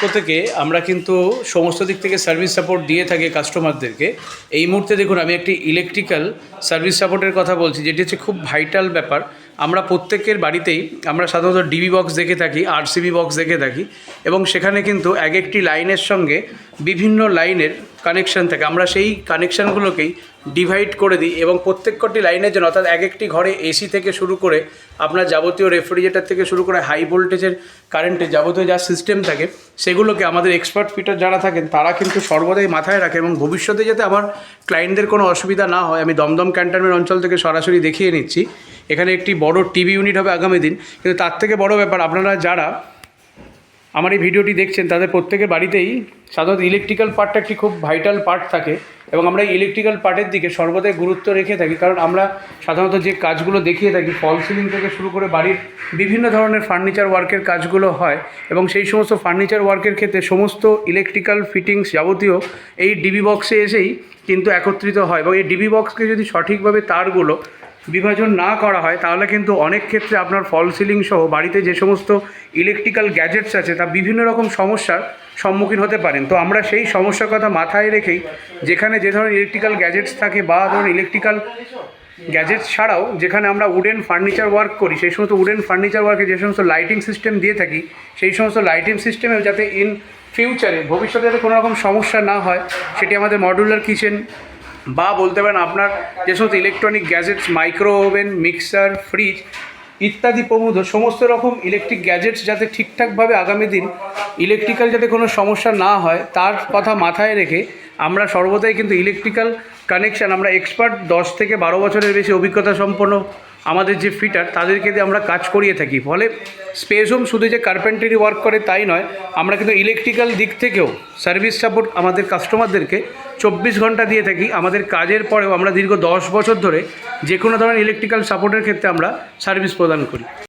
পক্ষ থেকে আমরা কিন্তু সমস্ত দিক থেকে সার্ভিস সাপোর্ট দিয়ে থাকি কাস্টমারদেরকে। এই মুহূর্তে দেখুন আমি একটি ইলেকট্রিক্যাল সার্ভিস সাপোর্টের কথা বলছি, যেটি হচ্ছে খুব ভাইটাল ব্যাপার। আমরা প্রত্যেকের বাড়িতেই আমরা সাধারণত ডিবি বক্স দেখে থাকি, আরসিবি বক্স দেখে থাকি, এবং সেখানে কিন্তু এক একটি লাইনের সঙ্গে বিভিন্ন লাইনের কানেকশান থাকে। আমরা সেই কানেকশানগুলোকেই ডিভাইড করে দিই এবং প্রত্যেকটি লাইনের জন্য, অর্থাৎ এক একটি ঘরে এসি থেকে শুরু করে আপনার যাবতীয় রেফ্রিজারেটর থেকে শুরু করে হাই ভোল্টেজের কারেন্টে যাবতীয় যা সিস্টেম থাকে সেগুলোকে আমাদের এক্সপার্ট ফিটার যারা থাকেন তারা কিন্তু সর্বদাই মাথায় রাখে, এবং ভবিষ্যতে যাতে আমার ক্লায়েন্টদের কোনো অসুবিধা না হয়। আমি দমদম ক্যান্টনমেন্ট অঞ্চল থেকে সরাসরি দেখিয়ে নিচ্ছি। এখানে একটি বড় টিভি ইউনিট হবে আগামী দিন, কিন্তু তার থেকে বড় ব্যাপার, আপনারা যারা আমার এই ভিডিওটি দেখছেন তাদের প্রত্যেকের বাড়িতেই সাধারণত ইলেকট্রিক্যাল পার্টটা একটি খুব ভাইটাল পার্ট থাকে, এবং আমরা এই ইলেকট্রিক্যাল পার্টের দিকে সর্বদাই গুরুত্ব রেখে থাকি। কারণ আমরা সাধারণত যে কাজগুলো দেখিয়ে থাকি, ফল সিলিং থেকে শুরু করে বাড়ির বিভিন্ন ধরনের ফার্নিচার ওয়ার্কের কাজগুলো হয়, এবং সেই সমস্ত ফার্নিচার ওয়ার্কের ক্ষেত্রে সমস্ত ইলেকট্রিক্যাল ফিটিংস যাবতীয় এই ডিবি বক্সে এসেই কিন্তু একত্রিত হয়। এবং এই ডিবি বক্সকে যদি সঠিকভাবে তারগুলো বিভাজন না করা হয় তাহলে কিন্তু অনেক ক্ষেত্রে আপনার ফল সিলিং সহ বাড়িতে যে সমস্ত ইলেকট্রিক্যাল গ্যাজেটস আছে তা বিভিন্ন রকম সমস্যার সম্মুখীন হতে পারেন। তো আমরা সেই সমস্যার কথা মাথায় রেখেই যেখানে যে ধরনের ইলেকট্রিক্যাল গ্যাজেটস থাকে বা ধরুন ইলেকট্রিক্যাল গ্যাজেটস ছাড়াও যেখানে আমরা উডেন ফার্নিচার ওয়ার্ক করি, সেই সমস্ত উডেন ফার্নিচার ওয়ার্কে যে সমস্ত লাইটিং সিস্টেম দিয়ে থাকি, সেই সমস্ত লাইটিং সিস্টেমেও যাতে ইন ফিউচারে ভবিষ্যতে যাতে কোনো রকম সমস্যা না হয়, সেটি আমাদের মডুলার কিচেন বা বলতে পারেন আপনার যে সমস্ত electronic gadgets, micro oven, mixer, fridge ইত্যাদি প্রমুখ সমস্ত রকম ইলেকট্রিক গ্যাজেটস যাতে ঠিকঠাকভাবে আগামী দিন ইলেকট্রিক্যাল যাতে কোনো সমস্যা না হয় তার কথা মাথায় রেখে আমরা সর্বদাই কিন্তু ইলেকট্রিক্যাল কানেকশান আমরা এক্সপার্ট 10 থেকে 12 বছরের বেশি অভিজ্ঞতা সম্পন্ন আমাদের যে ফিটার তাদেরকে দিয়ে আমরা কাজ করিয়ে থাকি। ফলে স্পেস হোম শুধু যে কার্পেন্টারি ওয়ার্ক করে তাই নয়, আমরা কিন্তু ইলেকট্রিক্যাল দিক থেকেও সার্ভিস সাপোর্ট আমাদের কাস্টমারদেরকে 24 ঘন্টা দিয়ে থাকি। আমাদের কাজের পরেও আমরা দীর্ঘ 10 বছর ধরে যে কোনো ধরনের ইলেকট্রিক্যাল সাপোর্টের ক্ষেত্রে আমরা সার্ভিস প্রদান করি।